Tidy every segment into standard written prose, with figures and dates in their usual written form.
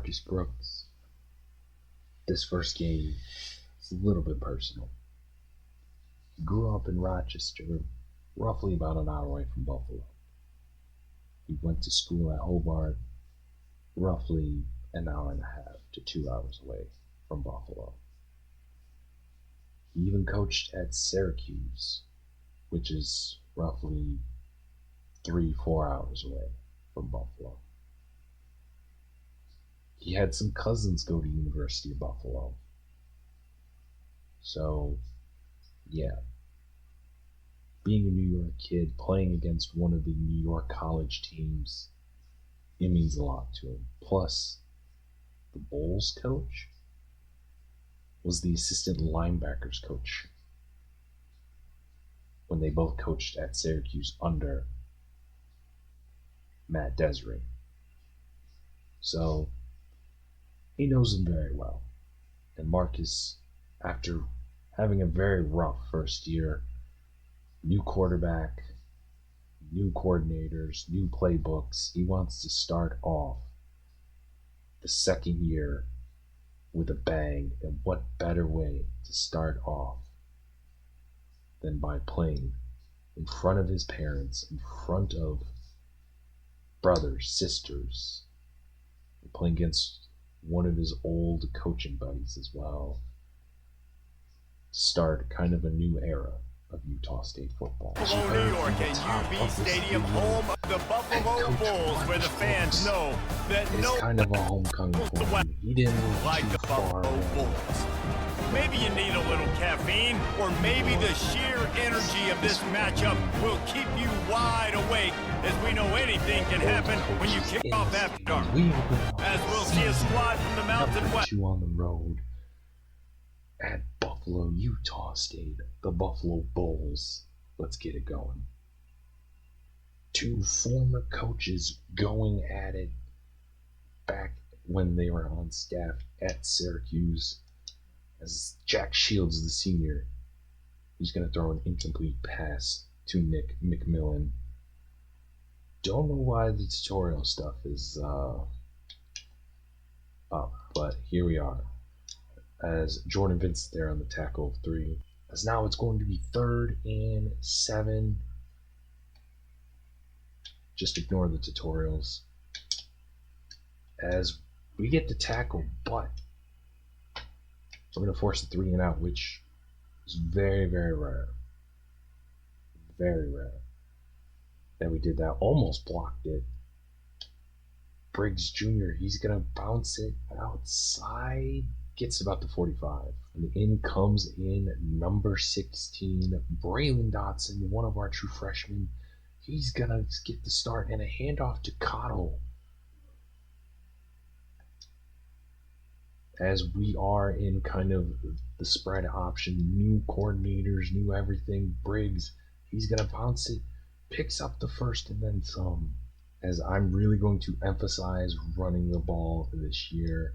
Marcus Brooks. This first game is a little bit personal. He grew up in Rochester, roughly about an hour away from Buffalo. He went to school at Hobart, roughly an hour and a half to 2 hours away from Buffalo. He even coached at Syracuse, which is roughly 3-4 hours away from Buffalo. He had some cousins go to University of Buffalo. So, yeah. Being a New York kid, playing against one of the New York college teams, it means a lot to him. Plus, the Bulls coach was the assistant linebackers coach when they both coached at Syracuse under Matt Desiree. So, he knows him very well. And Marcus, after having a very rough first year, new quarterback, new coordinators, new playbooks, he wants to start off the second year with a bang. And what better way to start off than by playing in front of his parents, in front of brothers, sisters, and playing against one of his old coaching buddies as well. Start kind of a new era of Utah State football. Buffalo, New York, and UB Stadium, home of the Buffalo Bulls, where the fans know that no kind of a homecoming for him. He didn't move like too the far Buffalo away. Bulls. Maybe you need a little caffeine, or maybe the sheer energy of this matchup will keep you wide awake, as we know anything can happen when you kick off after dark. As we'll see a squad from the Mountain West. You on the road at Buffalo, Utah State, the Buffalo Bulls. Let's get it going. Two former coaches going at it back when they were on staff at Syracuse. As Jack Shields, the senior, he's going to throw an incomplete pass to Nick McMillan. Don't know why the tutorial stuff is up, but here we are. As Jordan Vincent there on the tackle of 3. As now it's going to be 3rd and 7. Just ignore the tutorials. As we get the tackle, but we're going to force a 3 and out, which is very, very rare. Very rare that we did that. Almost blocked it. Briggs Jr., he's going to bounce it outside. Gets about the 45. And in comes in number 16, Braylon Dotson, one of our true freshmen. He's going to get the start and a handoff to Cottle. As we are in kind of the spread option, new coordinators, new everything. Briggs, he's going to bounce it, picks up the first and then some. As I'm really going to emphasize running the ball this year.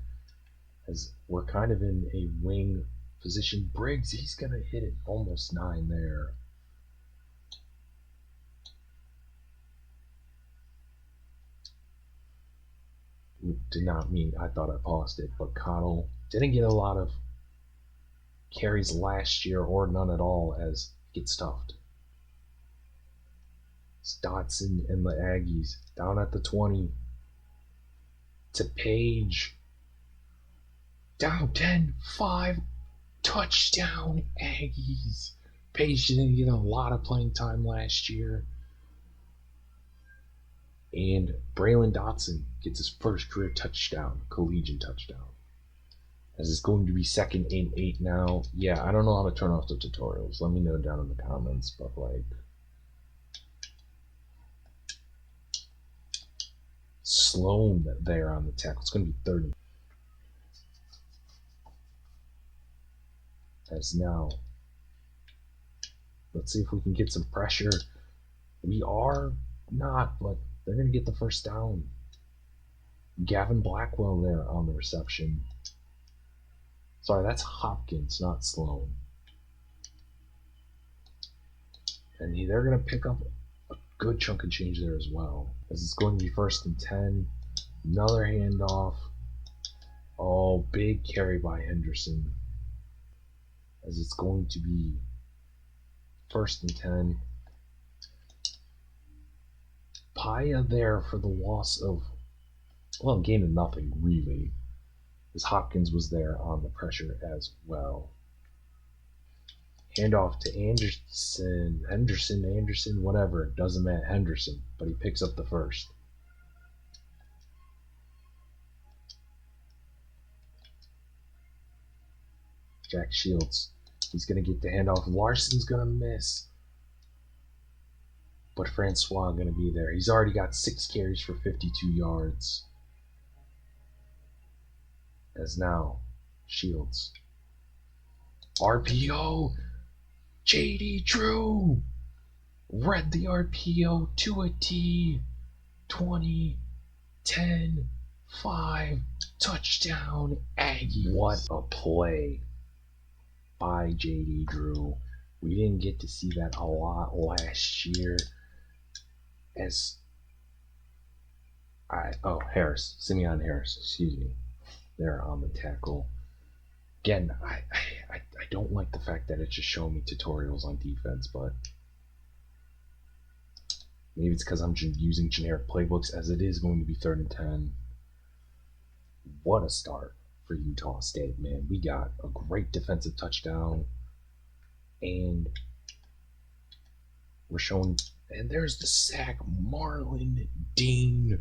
As we're kind of in a wing position. Briggs, he's going to hit it almost 9 there. Did not mean, I thought I paused it, but Cottle didn't get a lot of carries last year or none at all as it gets stuffed. It's Dotson and the Aggies down at the 20 to Page. Down 10-5, touchdown Aggies. Page didn't get a lot of playing time last year. And Braylon Dotson gets his first career touchdown, collegiate touchdown. As it's going to be 2nd and 8 now. Yeah, I don't know how to turn off the tutorials. Let me know down in the comments, but like... Sloan there on the tackle. It's going to be 30. As now, let's see if we can get some pressure. We are not, but they're going to get the first down. Gavin Blackwell there on the reception. Sorry, that's Hopkins, not Sloan. And they're going to pick up a good chunk of change there as well. As it's going to be 1st and 10. Another handoff. Oh, big carry by Henderson. As it's going to be 1st and 10. Paya there for the loss of, well, gain of nothing, really. As Hopkins was there on the pressure as well. Handoff to Anderson, whatever. Doesn't matter. Henderson, but he picks up the first. Jack Shields. He's going to get the handoff. Larson's going to miss. But Francois going to be there. He's already got 6 carries for 52 yards. As now, Shields. RPO. JD Drew. Read the RPO to a T. 20, 10, 5. Touchdown, Aggie. What a play by JD Drew. We didn't get to see that a lot last year. Simeon Harris, excuse me, there on the tackle. Again, I don't like the fact that it's just showing me tutorials on defense, but maybe it's because I'm using generic playbooks, as it is going to be 3rd and 10. What a start for Utah State, man. We got a great defensive touchdown, and we're showing, and there's the sack. Marlon Dean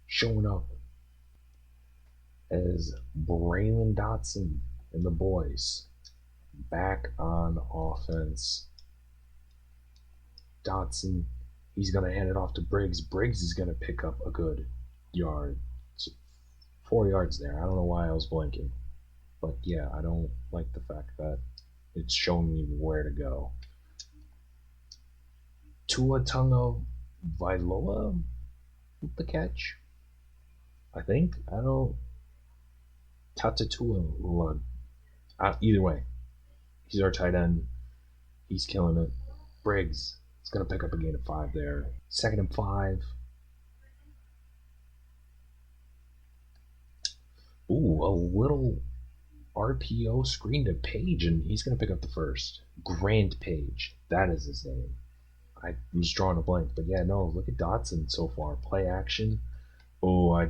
showing up as Braylon Dotson and the boys back on offense. Dotson, he's going to hand it off to Briggs. Briggs is going to pick up a good yard. 4 yards there. I don't know why I was blinking. But yeah, I don't like the fact that it's showing me where to go. Tua Tunga Vailoa with the catch, I think. I don't. Tatatua. Either way, he's our tight end. He's killing it. Briggs is going to pick up a gain of 5 there. 2nd and 5. Ooh, a little RPO screen to Page, and he's going to pick up the first. Grant Page. That is his name. I was drawing a blank, but yeah, no, look at Dotson so far. Play action. Oh, I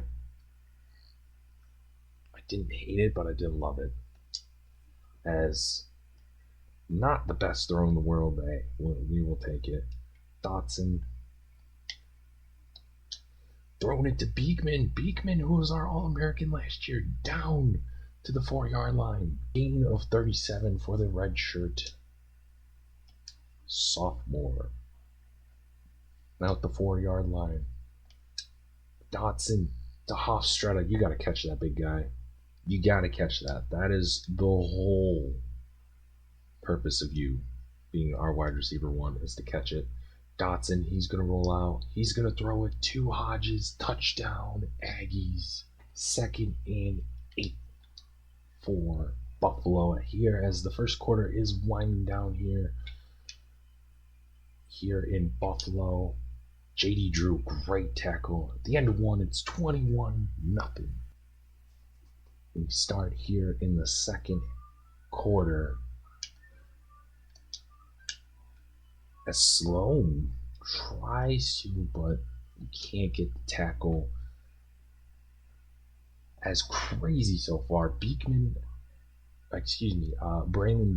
didn't hate it, but I did love it. As not the best throw in the world, we will take it. Dotson throwing it to Beekman. Beekman, who was our All-American last year, down to the 4-yard line. Gain of 37 for the redshirt sophomore. Now at the 4-yard line. Dotson to Hofstrada. You got to catch that, big guy. You got to catch that. That is the whole purpose of you being our wide receiver 1, is to catch it. Dotson, he's going to roll out. He's going to throw it to Hodges. Touchdown, Aggies. 2nd and 8 for Buffalo here, as the first quarter is winding down here in Buffalo. JD Drew, great tackle. At the end of 1, it's 21-0. We start here in the 2nd quarter. As Sloan tries to, but can't get the tackle. As crazy so far. Braylon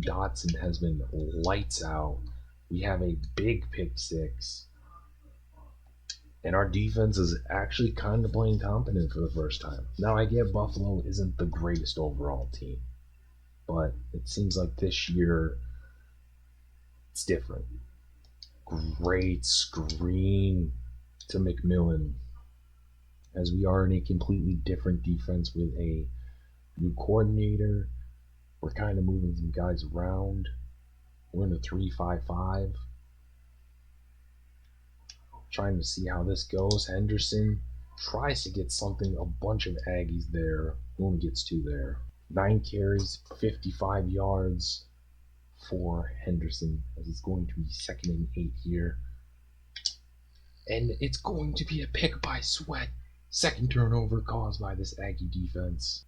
Dotson has been lights out. We have a big pick 6. And our defense is actually kind of playing competent for the first time. Now, I get Buffalo isn't the greatest overall team, but it seems like this year it's different. Great screen to McMillan, as we are in a completely different defense with a new coordinator. We're kind of moving some guys around. We're in a 3-5-5. Trying to see how this goes. Henderson tries to get something. A bunch of Aggies there. Only gets 2 there. 9 carries, 55 yards for Henderson, as it's going to be 2nd and 8 here. And it's going to be a pick by Sweat. Second turnover caused by this Aggie defense,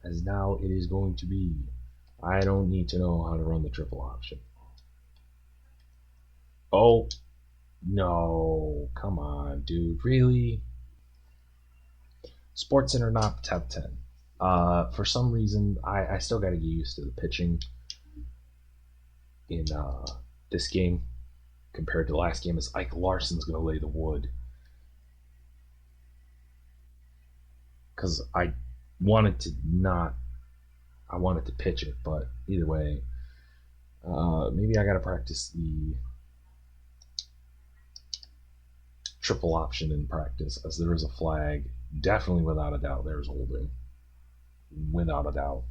as now it is going to be, I don't need to know how to run the triple option. Oh, no, come on, dude, really? SportsCenter not top 10. For some reason, I still got to get used to the pitching in this game compared to the last game. As Ike Larson's going to lay the wood. Because I wanted to pitch it, but either way, maybe I got to practice the triple option in practice, as there is a flag. Definitely, without a doubt, there's holding. Without a doubt.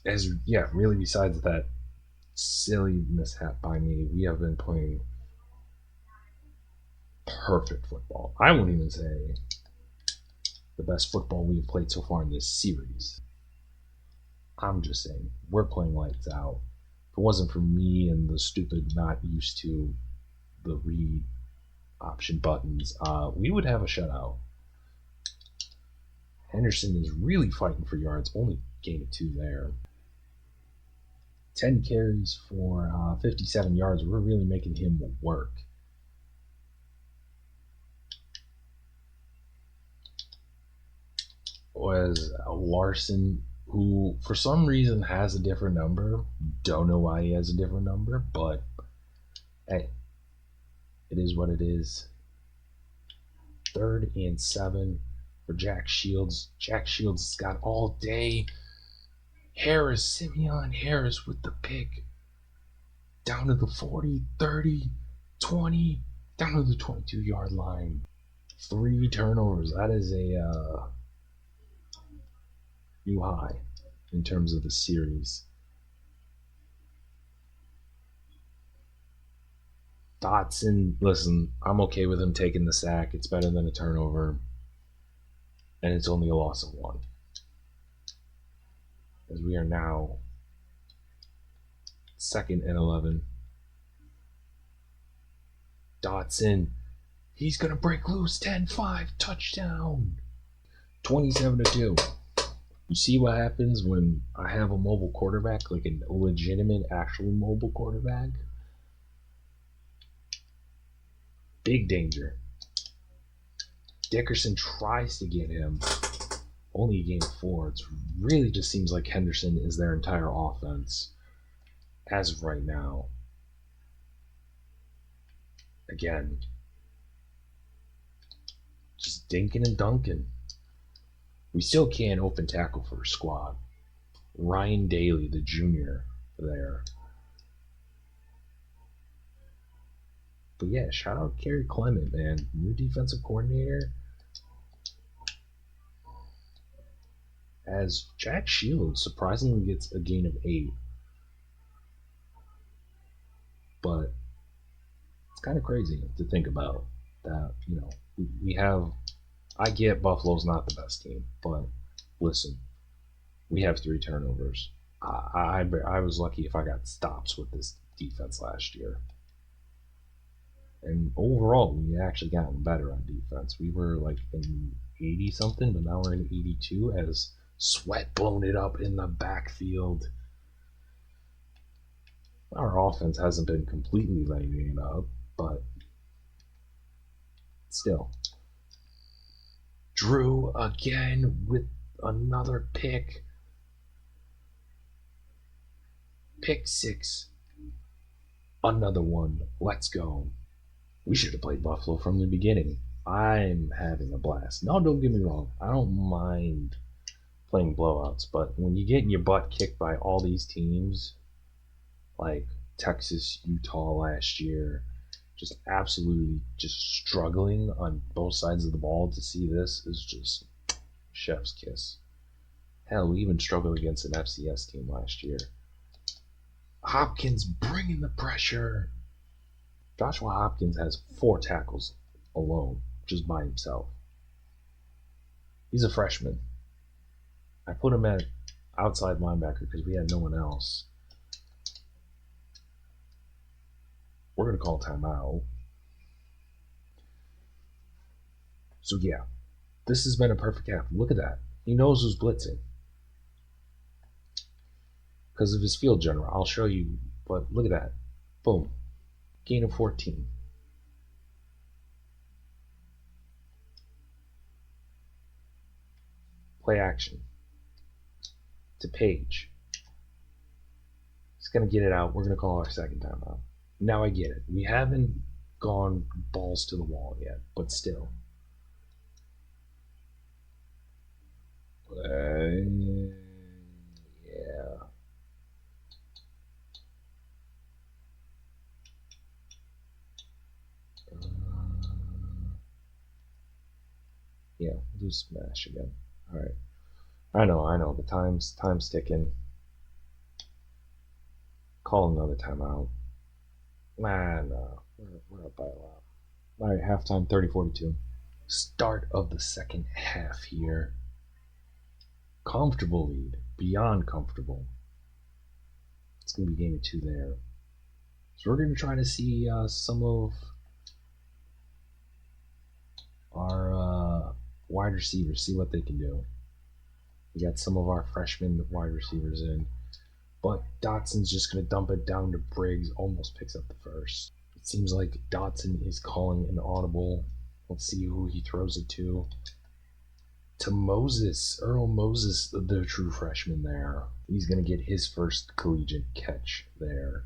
Really, besides that silly mishap by me, we have been playing perfect football. I won't even say the best football we've played so far in this series. I'm just saying, we're playing lights out. If it wasn't for me and the stupid not used to the read option buttons, we would have a shutout. Henderson is really fighting for yards, only gained 2 there. 10 carries for 57 yards. We're really making him work. Was Larson, who for some reason has a different number. Don't know why he has a different number, but hey, it is what it is. 3rd and 7 for Jack Shields. Jack Shields has got all day. Simeon Harris with the pick. Down to the 40, 30, 20, down to the 22-yard line. 3 turnovers. That is a new high in terms of the series. Dotson, listen, I'm okay with him taking the sack. It's better than a turnover. And it's only a loss of 1. As we are now 2nd and 11. Dotson, he's going to break loose. 10-5, touchdown. 27-2. You see what happens when I have a mobile quarterback, like a legitimate, actual mobile quarterback? Big danger. Dickerson tries to get him. Only a gain of 4. It really just seems like Henderson is their entire offense as of right now. Again, just dinking and dunking. We still can't open tackle for a squad. Ryan Daly, the junior, there. But yeah, shout out Kerry Clement, man. New defensive coordinator. As Jack Shields surprisingly gets a gain of 8. But it's kind of crazy to think about that, we have, I get Buffalo's not the best team, but listen, we have 3 turnovers. I was lucky if I got stops with this defense last year. And overall, we actually gotten better on defense. We were like in 80 something, but now we're in 82 as Sweat blown it up in the backfield. Our offense hasn't been completely laying it up, but still. Drew again with another pick. Pick 6. Another one. Let's go. We should have played Buffalo from the beginning. I'm having a blast. No, don't get me wrong. I don't mind playing blowouts, but when you get your butt kicked by all these teams, like Texas, Utah last year, just absolutely just struggling on both sides of the ball, to see this is just chef's kiss. Hell, we even struggled against an FCS team last year. Hopkins bringing the pressure. Joshua Hopkins has 4 tackles alone, just by himself. He's a freshman. I put him at outside linebacker because we had no one else. We're going to call timeout. So, yeah, this has been a perfect half. Look at that. He knows who's blitzing. Because of his field general. I'll show you. But look at that. Boom. Gain of 14. Play action. To Page. He's going to get it out. We're going to call our second timeout. Now I get it. We haven't gone balls to the wall yet, but still. Yeah. Yeah, we'll do smash again. All right. I know. The time's ticking. Call another timeout. No. We're up by a lot. All right, halftime 30-42. Start of the second half here. Comfortable lead. Beyond comfortable. It's going to be game 2 there. So we're going to try to see some of our wide receivers, see what they can do. We got some of our freshman wide receivers in. But Dotson's just going to dump it down to Briggs. Almost picks up the first. It seems like Dotson is calling an audible. Let's see who he throws it to. To Moses. Earl Moses, the true freshman there. He's going to get his first collegiate catch there.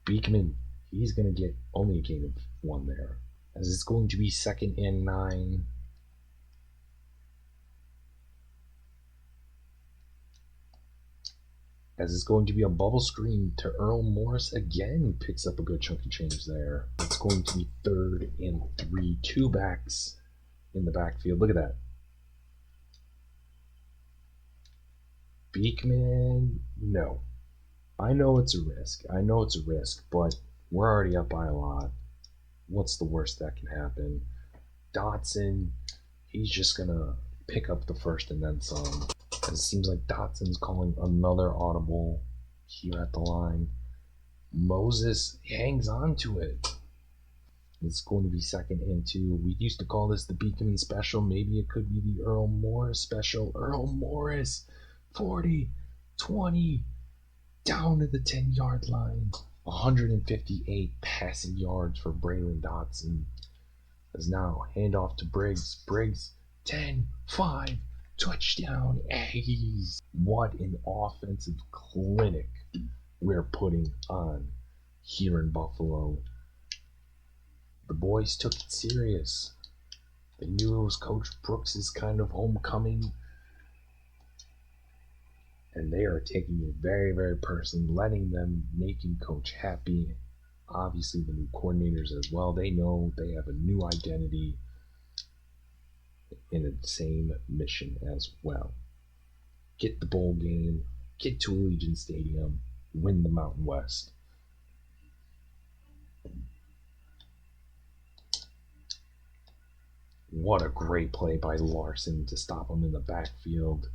Beekman, he's going to get only a gain of 1 there. As it's going to be 2nd and 9. As it's going to be a bubble screen to Earl Morris again. Picks up a good chunk of change there. It's going to be 3rd and 3. 2 backs in the backfield. Look at that. Beekman, no. I know it's a risk, but we're already up by a lot. What's the worst that can happen? Dotson, he's just going to pick up the first and then some. It seems like Dotson's calling another audible here at the line. Moses hangs on to it. It's going to be 2nd and 2. We used to call this the Beekman special. Maybe it could be the Earl Morris special. Earl Morris, 40, 20, down to the 10-yard line. 158 passing yards for Braylon Dotson. As now handoff to Briggs. Briggs, 10, 5, touchdown Aggies. What an offensive clinic we're putting on here in Buffalo. The boys took it serious. They knew it was Coach Brooks' kind of homecoming. And they are taking it very, very personally, letting them, making Coach happy. Obviously, the new coordinators as well. They know they have a new identity in the same mission as well. Get the bowl game, get to Allegiant Stadium, win the Mountain West. What a great play by Larson to stop him in the backfield.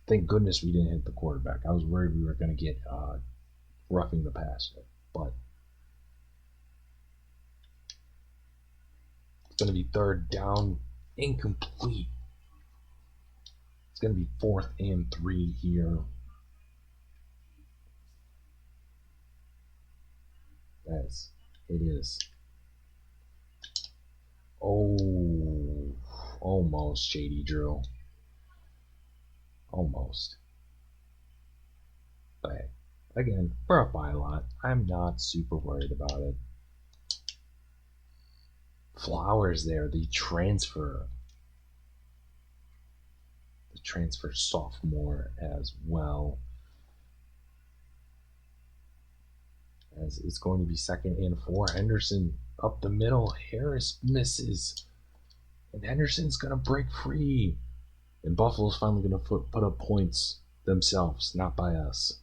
Thank goodness we didn't hit the quarterback. I was worried we were going to get roughing the passer, but it's going to be 3rd down, incomplete. It's going to be 4th and 3 here. Yes, it is. Oh, almost, JD Drew. Almost. But again, we're up by a lot. I'm not super worried about it. Flowers there, the transfer sophomore as well. As it's going to be 2nd and 4. Henderson up the middle. Harris misses. And Henderson's going to break free. And Buffalo's finally going to put up points themselves, not by us.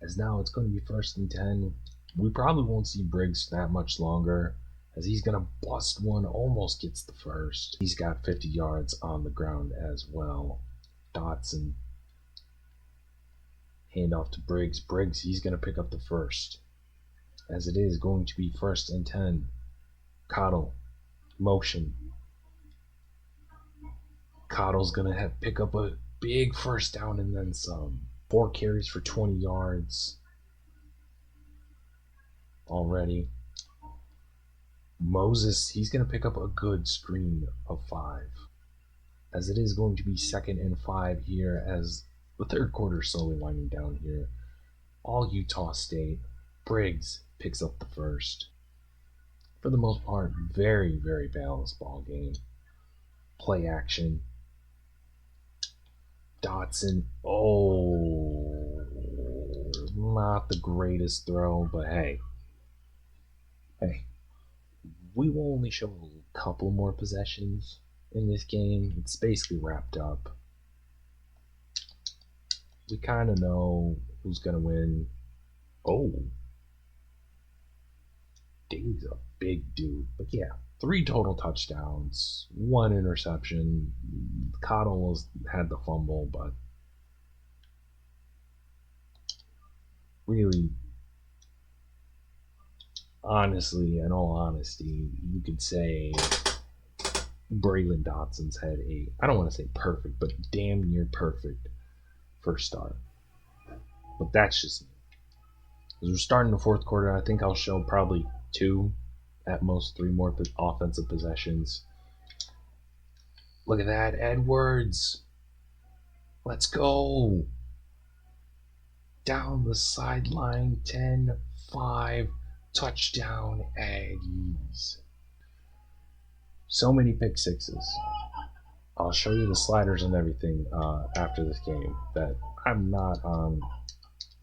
As now it's going to be 1st and 10. We probably won't see Briggs that much longer, as he's going to bust one, almost gets the first. He's got 50 yards on the ground as well. Dotson Hand off to Briggs. Briggs, he's going to pick up the first. As it is going to be 1st and 10. Cottle, motion. Cottle's going to pick up a big first down and then some. 4 carries for 20 yards. Already. Moses, he's going to pick up a good screen of 5. As it is going to be 2nd and 5 here as the third quarter is slowly winding down here. All Utah State. Briggs picks up the first. For the most part, very, very balanced ball game. Play action. Dotson. Oh, not the greatest throw, but hey. We will only show a couple more possessions in this game. It's basically wrapped up. We kind of know who's going to win. Oh. Daly's a big dude. But yeah, 3 total touchdowns, 1 interception. Cottle had the fumble, but really, honestly, in all honesty, you could say Braylon Dotson's had a, I don't want to say perfect, but damn near perfect first start. But that's just me. As we're starting the fourth quarter, I think I'll show probably 2, at most 3 more offensive possessions. Look at that, Edwards. Let's go. Down the sideline, 10-5, touchdown Aggies. So many pick sixes. I'll show you the sliders and everything after this game. That I'm not on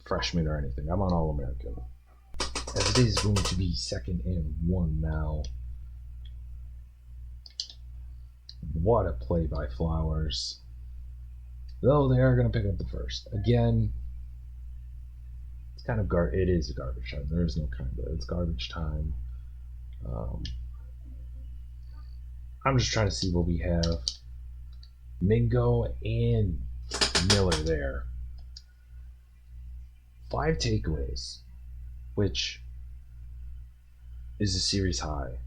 freshman or anything. I'm on All-American. As it is going to be 2nd and 1 now. What a play by Flowers. Though they are going to pick up the first. Again, it's kind of it is garbage time. There is no kind of. It's garbage time. I'm just trying to see what we have. Mingo and Miller there. 5 takeaways, which is a series high.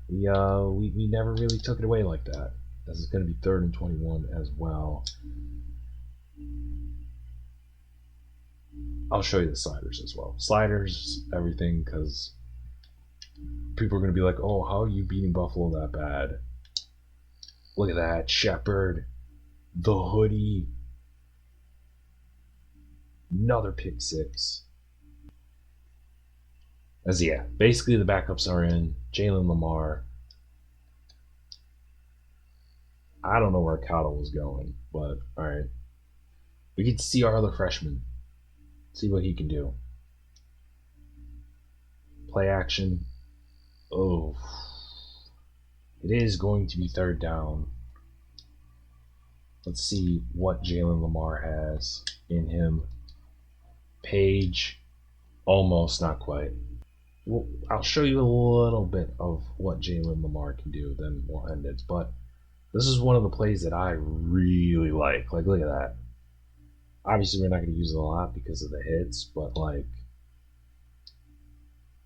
We never really took it away like that, as it's going to be 3rd and 21 as well. I'll show you the sliders as well. Sliders, everything, because people are going to be like, oh, how are you beating Buffalo that bad? Look at that. Shepard, the hoodie. Another pick 6. As yeah, basically the backups are in. Jalen Lamar. I don't know where Cottle was going, but alright. We get to see our other freshman. See what he can do. Play action. Oh. It is going to be 3rd down. Let's see what Jalen Lamar has in him. Page. Almost, not quite. Well, I'll show you a little bit of what Jalen Lamar can do, then we'll end it. But this is one of the plays that I really like. Like, look at that. Obviously, we're not going to use it a lot because of the hits, but, like,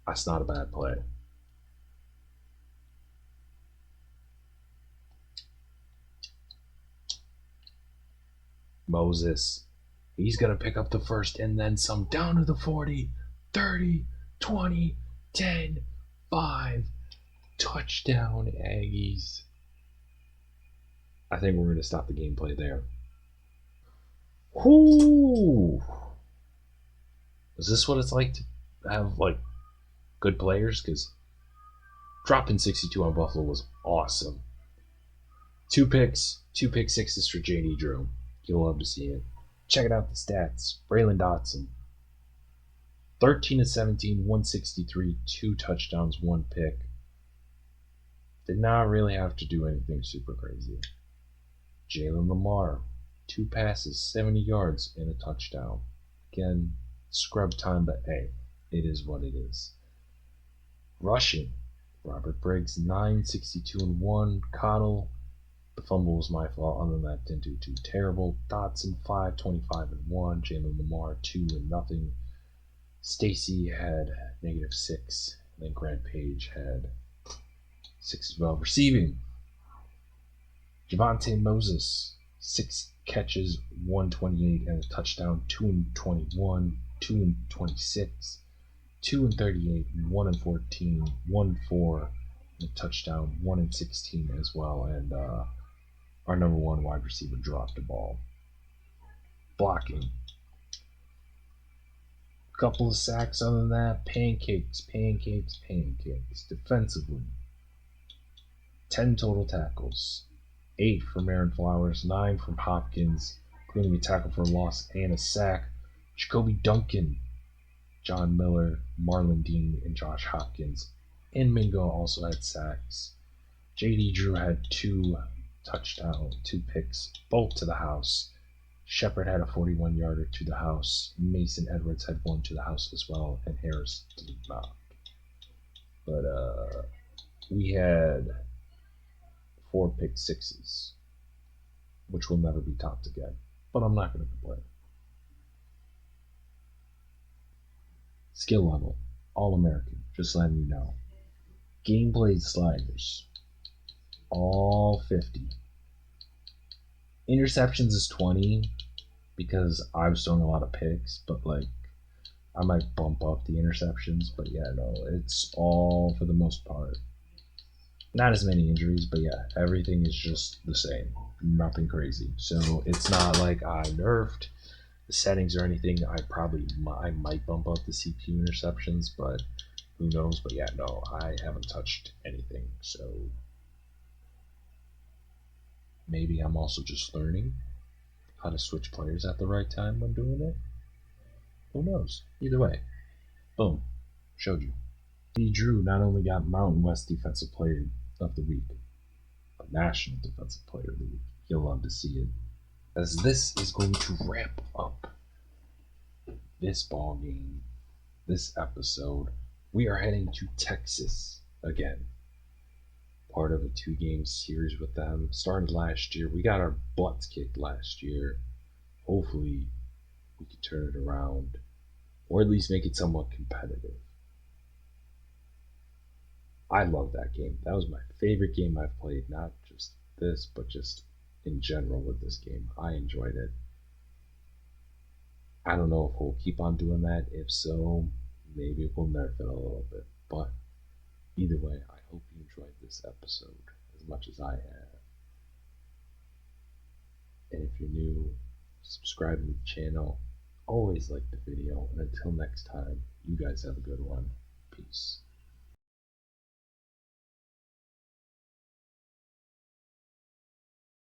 that's not a bad play. Moses. He's going to pick up the first and then some. Down to the 40, 30, 20, 10, 5. Touchdown, Aggies. I think we're going to stop the gameplay there. Whoo! Is this what it's like to have, like, good players? Because dropping 62 on Buffalo was awesome. 2 picks, 2 pick sixes for J.D. Drew. You'll love to see it. Check it out, the stats. Braylon Dotson. 13-17, 163, 2 touchdowns, 1 pick. Did not really have to do anything super crazy. Jalen Lamar. 2 passes, 70 yards, and a touchdown. Again, scrub time, but hey, it is what it is. Rushing. Robert Briggs, 9, 62, and 1. Cottle, The fumble was my fault. Other than that, didn't do too terrible. Dotson 5, 25 and 1. Jalen Lamar 2 and nothing. Stacy had -6. And then Grant Page had 6 as well. Receiving, Javonte Moses, 6 catches, 128 and a touchdown. 2 and 21, 2 and 26, 2 and 38, 1 and 14, 1 4 and a touchdown. 1 and 16 as well. And our number one wide receiver dropped the ball. Blocking, couple of sacks. Other than that, pancakes. Defensively, 10 total tackles, 8 from Aaron Flowers, 9 from Hopkins, including a tackle for a loss and a sack. Jacoby Duncan, John Miller, Marlon Dean, and Josh Hopkins. And Mingo also had sacks. J.D. Drew had 2 touchdowns, 2 picks, both to the house. Shepard had a 41-yarder to the house. Mason Edwards had 1 to the house as well, and Harris did not. But we had 4 pick sixes, which will never be topped again. But I'm not going to complain. Skill level, All-American, just letting you know. Game played sliders, all 50. Interceptions is 20 because I was throwing a lot of picks, but like I might bump up the interceptions, but yeah, no, it's all for the most part. Not as many injuries, but yeah, everything is just the same. Nothing crazy. So it's not like I nerfed the settings or anything. I might bump up the CPU interceptions, but who knows? But yeah, no, I haven't touched anything. So maybe I'm also just learning how to switch players at the right time when doing it. Who knows? Either way, boom, showed you. D. Drew not only got Mountain West Defensive Player of the Week, but National Defensive Player of the Week. You'll love to see it, as this is going to wrap up this ball game, this episode. We are heading to Texas again. Part of a 2-game series with them. Started last year. We got our butts kicked last year. Hopefully, we can turn it around, or at least make it somewhat competitive. I love that game. That was my favorite game I've played. Not just this, but just in general with this game. I enjoyed it. I don't know if we'll keep on doing that. If so, maybe we'll nerf it a little bit. But either way, I hope you enjoyed this episode as much as I have. And if you're new, subscribe to the channel. Always like the video. And until next time, you guys have a good one. Peace.